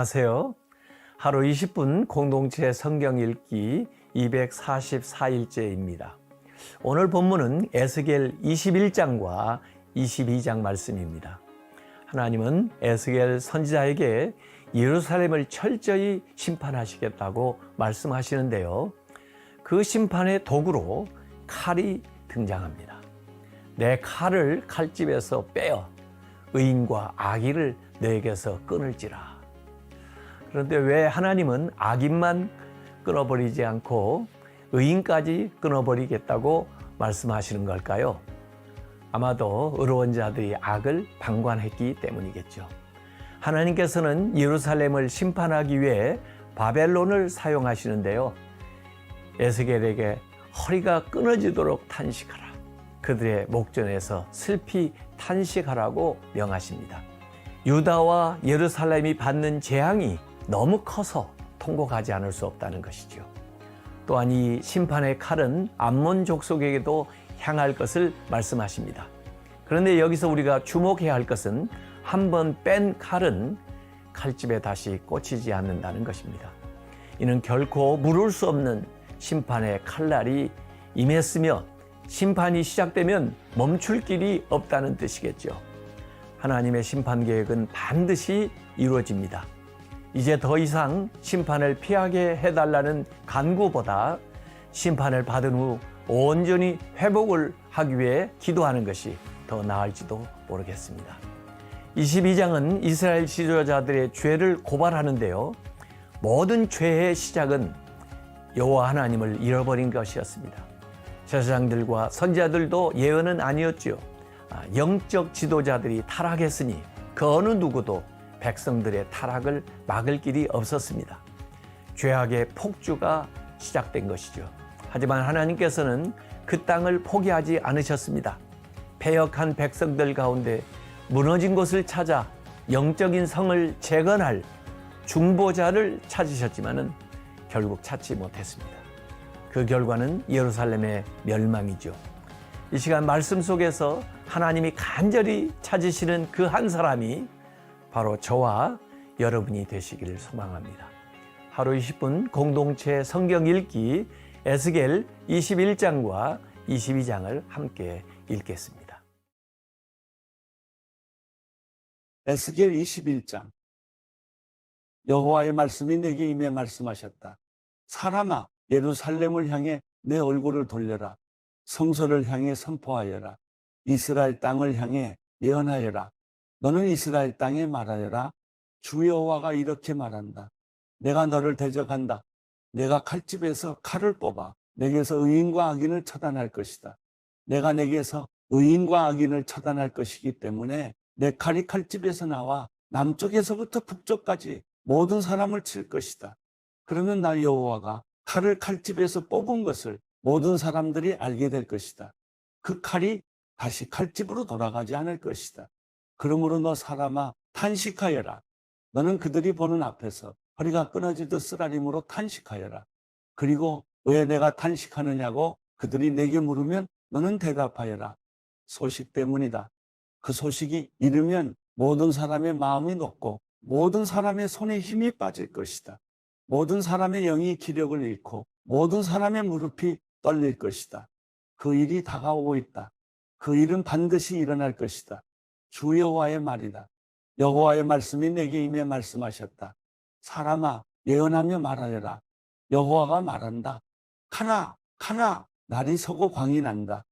안녕하세요. 하루 20분 공동체 성경 읽기 244일째입니다. 오늘 본문은 에스겔 21장과 22장 말씀입니다. 하나님은 에스겔 선지자에게 예루살렘을 철저히 심판하시겠다고 말씀하시는데요. 그 심판의 도구로 칼이 등장합니다. 내 칼을 칼집에서 빼어 의인과 악인을 내게서 끊을지라. 그런데 왜 하나님은 악인만 끊어버리지 않고 의인까지 끊어버리겠다고 말씀하시는 걸까요? 아마도 의로운 자들이 악을 방관했기 때문이겠죠. 하나님께서는 예루살렘을 심판하기 위해 바벨론을 사용하시는데요. 에스겔에게 허리가 끊어지도록 탄식하라. 그들의 목전에서 슬피 탄식하라고 명하십니다. 유다와 예루살렘이 받는 재앙이 너무 커서 통곡하지 않을 수 없다는 것이죠. 또한 이 심판의 칼은 암몬 족속에게도 향할 것을 말씀하십니다. 그런데 여기서 우리가 주목해야 할 것은 한 번 뺀 칼은 칼집에 다시 꽂히지 않는다는 것입니다. 이는 결코 물을 수 없는 심판의 칼날이 임했으며 심판이 시작되면 멈출 길이 없다는 뜻이겠죠. 하나님의 심판 계획은 반드시 이루어집니다. 이제 더 이상 심판을 피하게 해달라는 간구보다 심판을 받은 후 온전히 회복을 하기 위해 기도하는 것이 더 나을지도 모르겠습니다. 22장은 이스라엘 지도자들의 죄를 고발하는데요. 모든 죄의 시작은 여호와 하나님을 잃어버린 것이었습니다. 제사장들과 선지자들도 예언은 아니었죠. 영적 지도자들이 타락했으니 그 어느 누구도 백성들의 타락을 막을 길이 없었습니다. 죄악의 폭주가 시작된 것이죠. 하지만 하나님께서는 그 땅을 포기하지 않으셨습니다. 패역한 백성들 가운데 무너진 곳을 찾아 영적인 성을 재건할 중보자를 찾으셨지만은 결국 찾지 못했습니다. 그 결과는 예루살렘의 멸망이죠. 이 시간 말씀 속에서 하나님이 간절히 찾으시는 그 한 사람이 바로 저와 여러분이 되시기를 소망합니다. 하루 20분 공동체 성경 읽기 에스겔 21장과 22장을 함께 읽겠습니다. 에스겔 21장. 여호와의 말씀이 내게 임해 말씀하셨다. 사람아, 예루살렘을 향해 내 얼굴을 돌려라. 성소를 향해 선포하여라. 이스라엘 땅을 향해 예언하여라. 너는 이스라엘 땅에 말하여라. 주 여호와가 이렇게 말한다. 내가 너를 대적한다. 내가 칼집에서 칼을 뽑아 내게서 의인과 악인을 처단할 것이다. 내가 내게서 의인과 악인을 처단할 것이기 때문에 내 칼이 칼집에서 나와 남쪽에서부터 북쪽까지 모든 사람을 칠 것이다. 그러면 나 여호와가 칼을 칼집에서 뽑은 것을 모든 사람들이 알게 될 것이다. 그 칼이 다시 칼집으로 돌아가지 않을 것이다. 그러므로 너 사람아 탄식하여라. 너는 그들이 보는 앞에서 허리가 끊어지듯 쓰라림으로 탄식하여라. 그리고 왜 내가 탄식하느냐고 그들이 내게 물으면 너는 대답하여라. 소식 때문이다. 그 소식이 이르면 모든 사람의 마음이 녹고 모든 사람의 손에 힘이 빠질 것이다. 모든 사람의 영이 기력을 잃고 모든 사람의 무릎이 떨릴 것이다. 그 일이 다가오고 있다. 그 일은 반드시 일어날 것이다. 주 여호와의 말이다. 여호와의 말씀이 내게 임해 말씀하셨다. 사람아, 예언하며 말하여라. 여호와가 말한다. 카나, 카나, 날이 서고 광이 난다.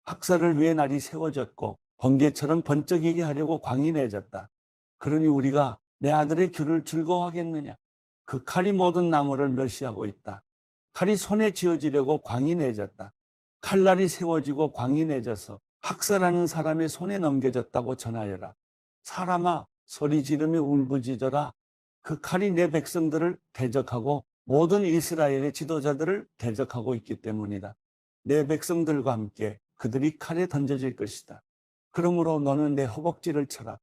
학살을 위해 날이 세워졌고 번개처럼 번쩍이게 하려고 광이 내졌다. 그러니 우리가 내 아들의 규를 즐거워하겠느냐? 그 칼이 모든 나무를 멸시하고 있다. 칼이 손에 쥐어지려고 광이 내졌다. 칼날이 세워지고 광이 내져서 학살하는 사람의 손에 넘겨졌다고 전하여라. 사람아, 소리 지르며 울부짖어라. 그 칼이 내 백성들을 대적하고 모든 이스라엘의 지도자들을 대적하고 있기 때문이다. 내 백성들과 함께 그들이 칼에 던져질 것이다. 그러므로 너는 내 허벅지를 쳐라.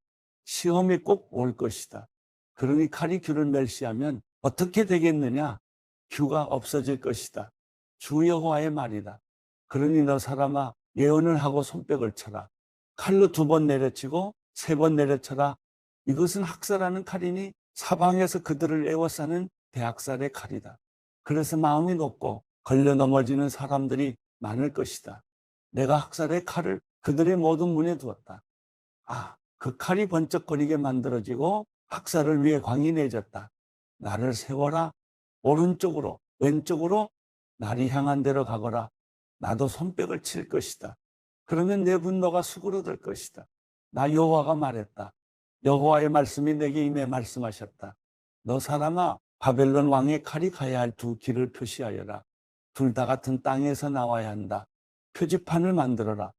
시험이 꼭 올 것이다. 그러니 칼이 규를 멸시하면 어떻게 되겠느냐? 규가 없어질 것이다. 주 여호와의 말이다. 그러니 너 사람아, 예언을 하고 손뼉을 쳐라. 칼로 2번 내려치고 3번 내려쳐라. 이것은 학살하는 칼이니 사방에서 그들을 에워싸는 대학살의 칼이다. 그래서 마음이 높고 걸려 넘어지는 사람들이 많을 것이다. 내가 학살의 칼을 그들의 모든 문에 두었다. 그 칼이 번쩍거리게 만들어지고 학살을 위해 광이 내졌다. 나를 세워라. 오른쪽으로 왼쪽으로 날이 향한 대로 가거라. 나도 손뼉을 칠 것이다. 그러면 내 분노가 수그러들 것이다. 나 여호와가 말했다. 여호와의 말씀이 내게 임해 말씀하셨다. 너 사람아, 바벨론 왕의 칼이 가야 할 두 길을 표시하여라. 둘 다 같은 땅에서 나와야 한다. 표지판을 만들어라.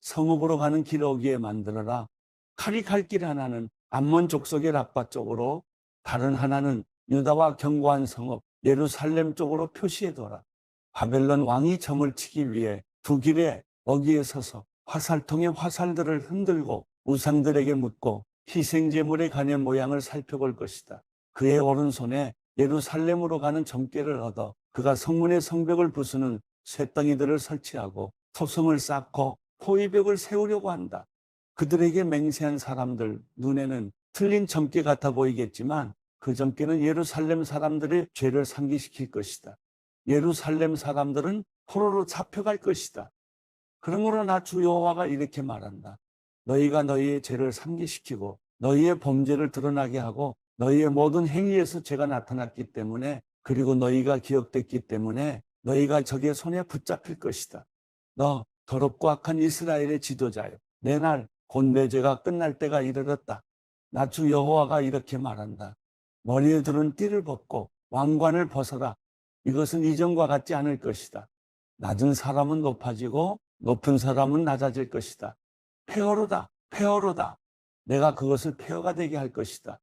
성읍으로 가는 길 어귀에 만들어라. 칼이 갈 길 하나는 암몬 족속의 랍바 쪽으로, 다른 하나는 유다와 견고한 성읍 예루살렘 쪽으로 표시해둬라. 바벨론 왕이 점을 치기 위해 두 길의 어귀에 서서 화살통의 화살들을 흔들고 우상들에게 묻고 희생제물의 간의 모양을 살펴볼 것이다. 그의 오른손에 예루살렘으로 가는 점괘를 얻어 그가 성문의 성벽을 부수는 쇠덩이들을 설치하고 토성을 쌓고 포위벽을 세우려고 한다. 그들에게 맹세한 사람들 눈에는 틀린 점괘 같아 보이겠지만 그 점괘는 예루살렘 사람들의 죄를 상기시킬 것이다. 예루살렘 사람들은 포로로 잡혀갈 것이다. 그러므로 나 주 여호와가 이렇게 말한다. 너희가 너희의 죄를 상기시키고 너희의 범죄를 드러나게 하고 너희의 모든 행위에서 죄가 나타났기 때문에, 그리고 너희가 기억됐기 때문에 너희가 적의 손에 붙잡힐 것이다. 너 더럽고 악한 이스라엘의 지도자여, 내 날 곧 내 죄가 끝날 때가 이르렀다. 나 주 여호와가 이렇게 말한다. 머리에 두른 띠를 벗고 왕관을 벗어라. 이것은 이전과 같지 않을 것이다. 낮은 사람은 높아지고 높은 사람은 낮아질 것이다. 폐허로다, 폐허로다. 내가 그것을 폐허가 되게 할 것이다.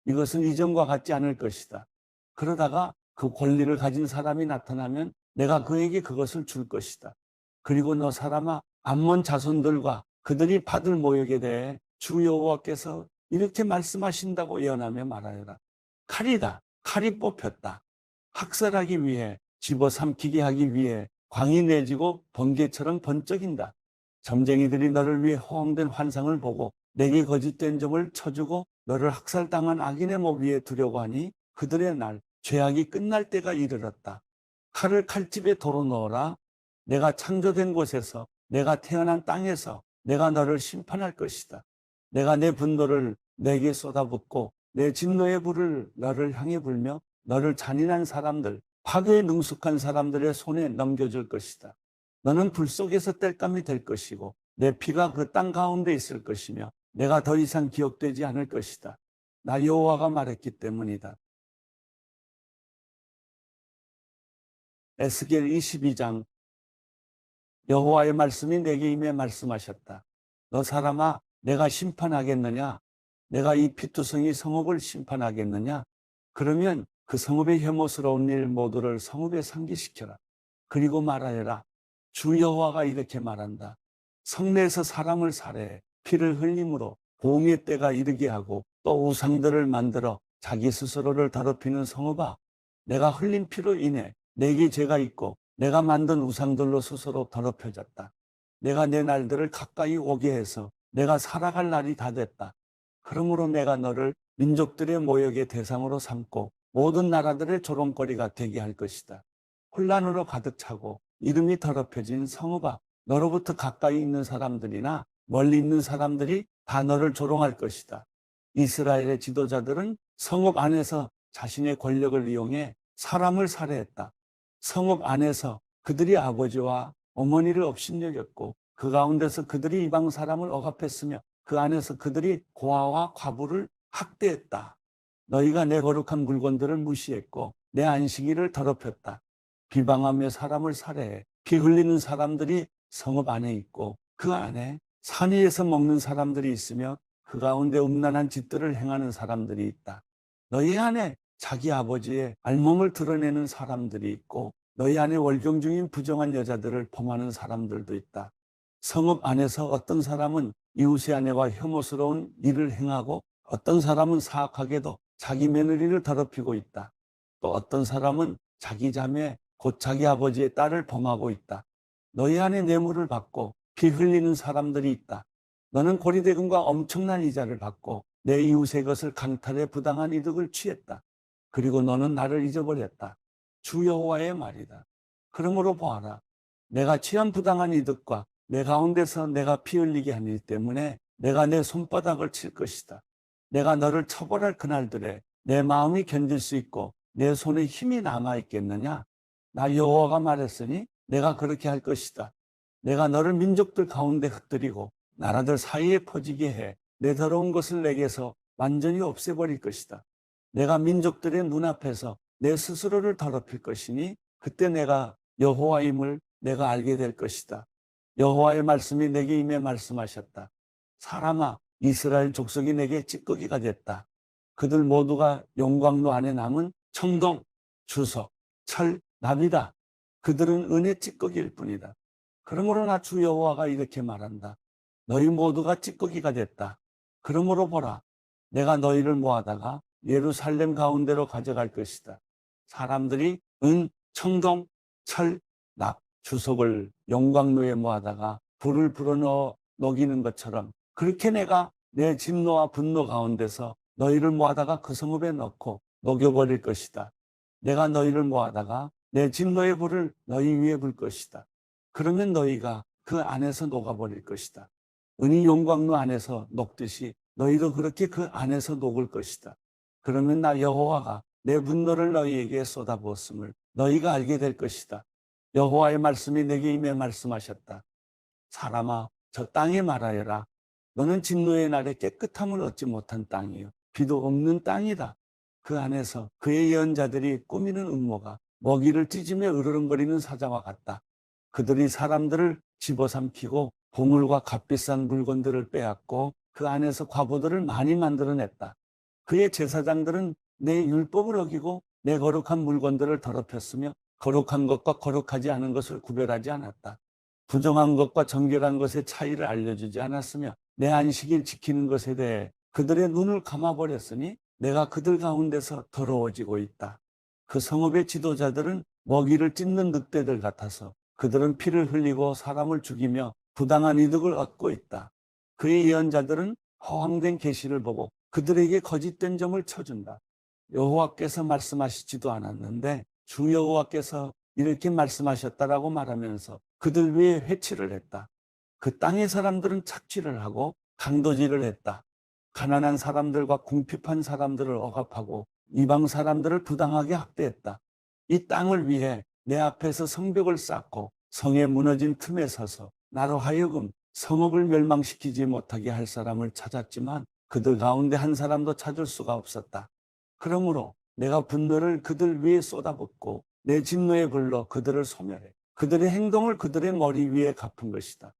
이것은 이전과 같지 않을 것이다. 그러다가 그 권리를 가진 사람이 나타나면 내가 그에게 그것을 줄 것이다. 그리고 너 사람아, 암몬 자손들과 그들이 받을 모욕에 대해 주 여호와께서 이렇게 말씀하신다고 예언하며 말하여라. 칼이다. 칼이 뽑혔다. 학살하기 위해, 집어삼키게 하기 위해 광이 내지고 번개처럼 번쩍인다. 점쟁이들이 너를 위해 허황된 환상을 보고 내게 거짓된 점을 쳐주고 너를 학살당한 악인의 목 위에 두려고 하니 그들의 날, 죄악이 끝날 때가 이르렀다. 칼을 칼집에 도로 넣어라. 내가 창조된 곳에서, 내가 태어난 땅에서 내가 너를 심판할 것이다. 내가 내 분노를 내게 쏟아붓고 내 진노의 불을 너를 향해 불며 너를 잔인한 사람들, 파괴에 능숙한 사람들의 손에 넘겨줄 것이다. 너는 불 속에서 땔감이 될 것이고 내 피가 그 땅 가운데 있을 것이며 내가 더 이상 기억되지 않을 것이다. 나 여호와가 말했기 때문이다. 에스겔 22장. 여호와의 말씀이 내게 임해 말씀하셨다. 너 사람아, 내가 심판하겠느냐? 내가 이 피투성이 성읍을 심판하겠느냐? 그러면 그 성읍의 혐오스러운 일 모두를 성읍에 상기시켜라. 그리고 말하여라. 주 여호와가 이렇게 말한다. 성내에서 사람을 살해 피를 흘림으로 공의 때가 이르게 하고 또 우상들을 만들어 자기 스스로를 더럽히는 성읍아, 내가 흘린 피로 인해 내게 죄가 있고 내가 만든 우상들로 스스로 더럽혀졌다. 내가 내 날들을 가까이 오게 해서 내가 살아갈 날이 다 됐다. 그러므로 내가 너를 민족들의 모욕의 대상으로 삼고 모든 나라들의 조롱거리가 되게 할 것이다. 혼란으로 가득 차고 이름이 더럽혀진 성읍아, 너로부터 가까이 있는 사람들이나 멀리 있는 사람들이 다 너를 조롱할 것이다. 이스라엘의 지도자들은 성읍 안에서 자신의 권력을 이용해 사람을 살해했다. 성읍 안에서 그들이 아버지와 어머니를 업신여겼고 그 가운데서 그들이 이방 사람을 억압했으며 그 안에서 그들이 고아와 과부를 학대했다. 너희가 내 거룩한 물건들을 무시했고 내 안식일을 더럽혔다. 비방하며 사람을 살해해 피 흘리는 사람들이 성읍 안에 있고 그 안에 산 위에서 먹는 사람들이 있으며 그 가운데 음란한 짓들을 행하는 사람들이 있다. 너희 안에 자기 아버지의 알몸을 드러내는 사람들이 있고 너희 안에 월경 중인 부정한 여자들을 범하는 사람들도 있다. 성읍 안에서 어떤 사람은 이웃의 아내와 혐오스러운 일을 행하고 어떤 사람은 사악하게도 자기 며느리를 더럽히고 있다. 또 어떤 사람은 자기 자매 곧 자기 아버지의 딸을 범하고 있다. 너희 안에 뇌물을 받고 피 흘리는 사람들이 있다. 너는 고리대금과 엄청난 이자를 받고 내 이웃의 것을 강탈해 부당한 이득을 취했다. 그리고 너는 나를 잊어버렸다. 주 여호와의 말이다. 그러므로 보아라. 내가 취한 부당한 이득과 내 가운데서 내가 피 흘리게 한 일 때문에 내가 내 손바닥을 칠 것이다. 내가 너를 처벌할 그날들에 내 마음이 견딜 수 있고 내 손에 힘이 남아 있겠느냐? 나 여호와가 말했으니 내가 그렇게 할 것이다. 내가 너를 민족들 가운데 흩뜨리고 나라들 사이에 퍼지게 해 내 더러운 것을 내게서 완전히 없애버릴 것이다. 내가 민족들의 눈앞에서 내 스스로를 더럽힐 것이니 그때 내가 여호와임을 내가 알게 될 것이다. 여호와의 말씀이 내게 임해 말씀하셨다. 사람아, 이스라엘 족속이 내게 찌꺼기가 됐다. 그들 모두가 용광로 안에 남은 청동, 주석, 철, 납이다. 그들은 은의 찌꺼기일 뿐이다. 그러므로 나 주 여호와가 이렇게 말한다. 너희 모두가 찌꺼기가 됐다. 그러므로 보라, 내가 너희를 모아다가 예루살렘 가운데로 가져갈 것이다. 사람들이 은, 청동, 철, 납, 주석을 용광로에 모아다가 불을 불어넣어 녹이는 것처럼 그렇게 내가 내 진노와 분노 가운데서 너희를 모아다가 그 성읍에 넣고 녹여버릴 것이다. 내가 너희를 모아다가 내 진노의 불을 너희 위에 불 것이다. 그러면 너희가 그 안에서 녹아버릴 것이다. 은이 용광로 안에서 녹듯이 너희도 그렇게 그 안에서 녹을 것이다. 그러면 나 여호와가 내 분노를 너희에게 쏟아부었음을 너희가 알게 될 것이다. 여호와의 말씀이 내게 임해 말씀하셨다. 사람아, 저 땅에 말하여라. 너는 진노의 날에 깨끗함을 얻지 못한 땅이요 비도 없는 땅이다. 그 안에서 그의 예언자들이 꾸미는 음모가 먹이를 찢으며 으르렁거리는 사자와 같다. 그들이 사람들을 집어삼키고 보물과 값비싼 물건들을 빼앗고 그 안에서 과부들을 많이 만들어냈다. 그의 제사장들은 내 율법을 어기고 내 거룩한 물건들을 더럽혔으며 거룩한 것과 거룩하지 않은 것을 구별하지 않았다. 부정한 것과 정결한 것의 차이를 알려주지 않았으며 내 안식일 지키는 것에 대해 그들의 눈을 감아버렸으니 내가 그들 가운데서 더러워지고 있다. 그 성읍의 지도자들은 먹이를 찢는 늑대들 같아서 그들은 피를 흘리고 사람을 죽이며 부당한 이득을 얻고 있다. 그의 예언자들은 허황된 계시를 보고 그들에게 거짓된 점을 쳐준다. 여호와께서 말씀하시지도 않았는데 주 여호와께서 이렇게 말씀하셨다라고 말하면서 그들 위에 회치를 했다. 그 땅의 사람들은 착취를 하고 강도질을 했다. 가난한 사람들과 궁핍한 사람들을 억압하고 이방 사람들을 부당하게 학대했다. 이 땅을 위해 내 앞에서 성벽을 쌓고 성에 무너진 틈에 서서 나로 하여금 성읍을 멸망시키지 못하게 할 사람을 찾았지만 그들 가운데 한 사람도 찾을 수가 없었다. 그러므로 내가 분노를 그들 위에 쏟아붓고 내 진노의 불로 그들을 소멸해 그들의 행동을 그들의 머리 위에 갚은 것이다.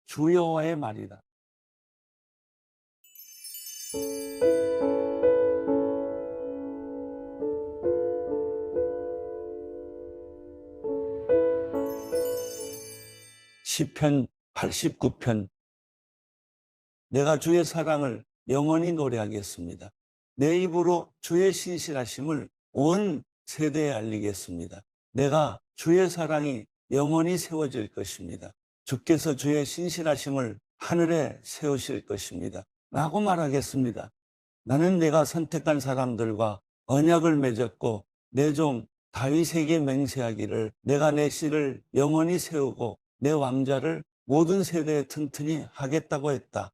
주 여호와의 말이다. 시편 89편. 내가 주의 사랑을 영원히 노래하겠습니다. 내 입으로 주의 신실하심을 온 세대에 알리겠습니다. 내가 주의 사랑이 영원히 세워질 것입니다. 주께서 주의 신실하심을 하늘에 세우실 것입니다. 라고 말하겠습니다. 나는 내가 선택한 사람들과 언약을 맺었고 내 종 다윗에게 맹세하기를 내가 내 씨를 영원히 세우고 내 왕자를 모든 세대에 튼튼히 하겠다고 했다.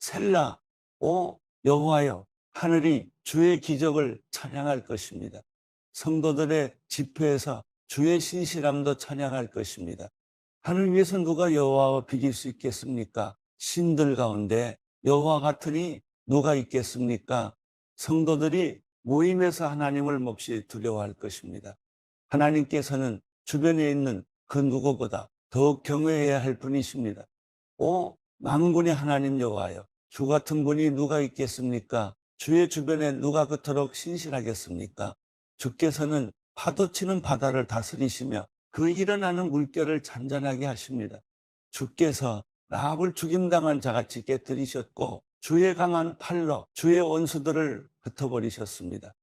셀라, 오 여호와여, 하늘이 주의 기적을 찬양할 것입니다. 성도들의 집회에서 주의 신실함도 찬양할 것입니다. 하늘 위에서 누가 여호와와 비길 수 있겠습니까? 신들 가운데 여호와 같으니 누가 있겠습니까? 성도들이 모임에서 하나님을 몹시 두려워할 것입니다. 하나님께서는 주변에 있는 그 누구보다 더욱 경외해야 할 분이십니다. 오 만군의 하나님 여호와여, 주 같은 분이 누가 있겠습니까? 주의 주변에 누가 그토록 신실하겠습니까? 주께서는 파도치는 바다를 다스리시며 그 일어나는 물결을 잔잔하게 하십니다. 주께서 라합을 죽임당한 자같이 깨뜨리셨고 주의 강한 팔로 주의 원수들을 흩어버리셨습니다.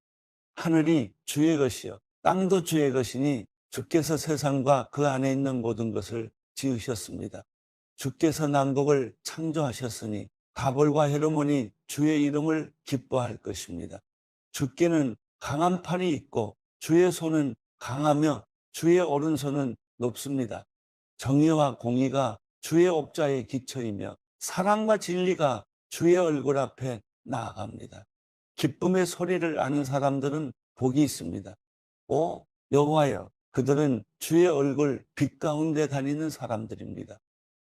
하늘이 주의 것이요 땅도 주의 것이니 주께서 세상과 그 안에 있는 모든 것을 지으셨습니다. 주께서 남북을 창조하셨으니 다볼과 헤르몬이 주의 이름을 기뻐할 것입니다. 주께는 강한 팔이 있고 주의 손은 강하며 주의 오른손은 높습니다. 정의와 공의가 주의 옥좌에 기초이며 사랑과 진리가 주의 얼굴 앞에 나아갑니다. 기쁨의 소리를 아는 사람들은 복이 있습니다. 오 여호와여, 그들은 주의 얼굴 빛 가운데 다니는 사람들입니다.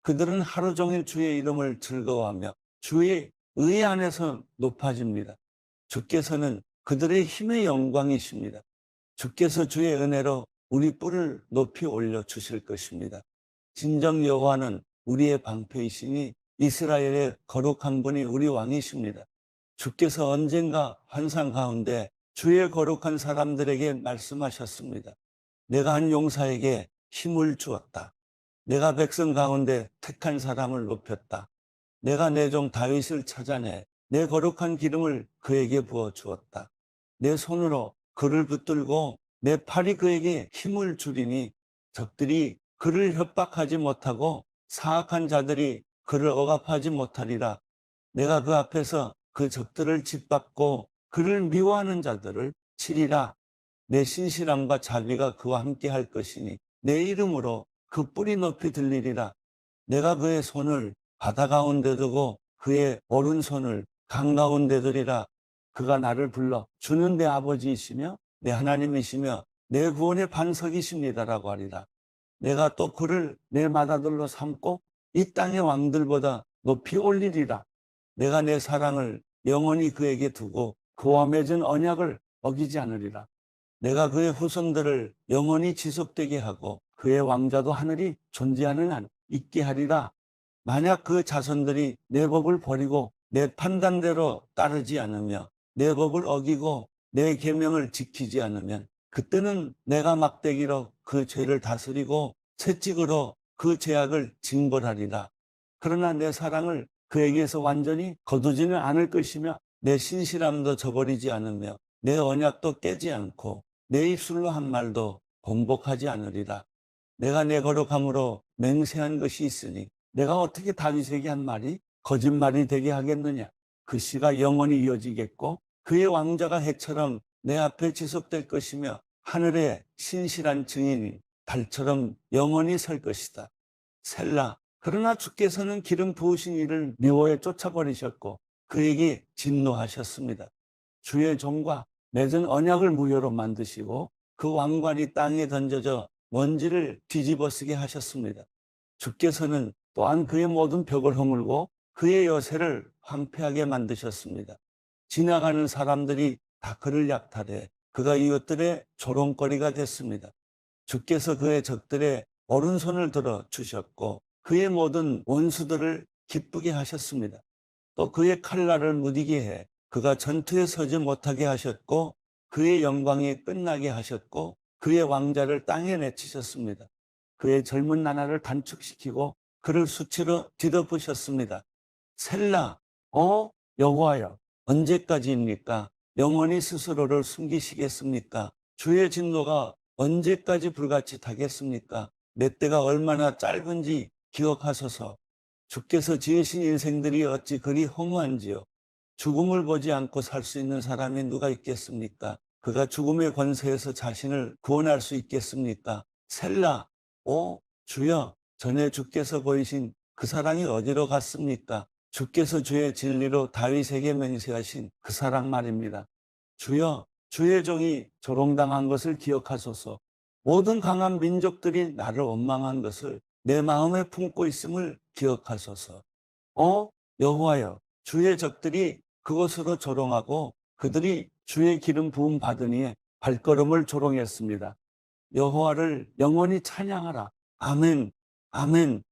그들은 하루 종일 주의 이름을 즐거워하며 주의 의 안에서 높아집니다. 주께서는 그들의 힘의 영광이십니다. 주께서 주의 은혜로 우리 뿔을 높이 올려 주실 것입니다. 진정 여호와는 우리의 방패이시니 이스라엘의 거룩한 분이 우리 왕이십니다. 주께서 언젠가 환상 가운데 주의 거룩한 사람들에게 말씀하셨습니다. 내가 한 용사에게 힘을 주었다. 내가 백성 가운데 택한 사람을 높였다. 내가 내 종 다윗을 찾아내 내 거룩한 기름을 그에게 부어 주었다. 내 손으로 그를 붙들고 내 팔이 그에게 힘을 주리니 적들이 그를 협박하지 못하고 사악한 자들이 그를 억압하지 못하리라. 내가 그 앞에서 그 적들을 짓밟고 그를 미워하는 자들을 치리라. 내 신실함과 자비가 그와 함께 할 것이니 내 이름으로 그 뿔이 높이 들리리라. 내가 그의 손을 바다 가운데 두고 그의 오른손을 강 가운데 두리라. 그가 나를 불러 주는 내 아버지이시며 내 하나님이시며 내 구원의 반석이십니다라고 하리라. 내가 또 그를 내 맏아들로 삼고 이 땅의 왕들보다 높이 올리리라. 내가 내 사랑을 영원히 그에게 두고 그와 맺은 언약을 어기지 않으리라. 내가 그의 후손들을 영원히 지속되게 하고 그의 왕자도 하늘이 존재하는 한 있게 하리라. 만약 그 자손들이 내 법을 버리고 내 판단대로 따르지 않으며 내 법을 어기고 내 계명을 지키지 않으면 그때는 내가 막대기로 그 죄를 다스리고 채찍으로 그 죄악을 징벌하리라. 그러나 내 사랑을 그에게서 완전히 거두지는 않을 것이며 내 신실함도 저버리지 않으며 내 언약도 깨지 않고 내 입술로 한 말도 번복하지 않으리라. 내가 내 거룩함으로 맹세한 것이 있으니 내가 어떻게 다윗에게 한 말이 거짓말이 되게 하겠느냐. 그 씨가 영원히 이어지겠고 그의 왕자가 해처럼 내 앞에 지속될 것이며 하늘에 신실한 증인이 달처럼 영원히 설 것이다. 셀라. 그러나 주께서는 기름 부으신 이를 미워해 쫓아버리셨고 그에게 진노하셨습니다. 주의 종과 맺은 언약을 무효로 만드시고 그 왕관이 땅에 던져져 먼지를 뒤집어쓰게 하셨습니다. 주께서는 또한 그의 모든 벽을 허물고 그의 여세를 황폐하게 만드셨습니다. 지나가는 사람들이 다 그를 약탈해 그가 이웃들의 조롱거리가 됐습니다. 주께서 그의 적들의 오른손을 들어 주셨고 그의 모든 원수들을 기쁘게 하셨습니다. 또 그의 칼날을 무디게 해 그가 전투에 서지 못하게 하셨고 그의 영광이 끝나게 하셨고 그의 왕자를 땅에 내치셨습니다. 그의 젊은 나날을 단축시키고 그를 수치로 뒤덮으셨습니다. 셀라. 여호와여, 언제까지입니까? 영원히 스스로를 숨기시겠습니까? 주의 진노가 언제까지 불같이 타겠습니까? 내 때가 얼마나 짧은지 기억하소서. 주께서 지으신 인생들이 어찌 그리 허무한지요. 죽음을 보지 않고 살 수 있는 사람이 누가 있겠습니까? 그가 죽음의 권세에서 자신을 구원할 수 있겠습니까? 셀라. 주여, 전에 주께서 보이신 그 사랑이 어디로 갔습니까? 주께서 주의 진리로 다윗에게 맹세하신 그 사랑 말입니다. 주여, 주의 종이 조롱당한 것을 기억하소서. 모든 강한 민족들이 나를 원망한 것을 내 마음에 품고 있음을 기억하소서. 여호와여, 주의 적들이 그곳으로 조롱하고 그들이 주의 기름 부음 받으니 발걸음을 조롱했습니다. 여호와를 영원히 찬양하라. 아멘, 아멘.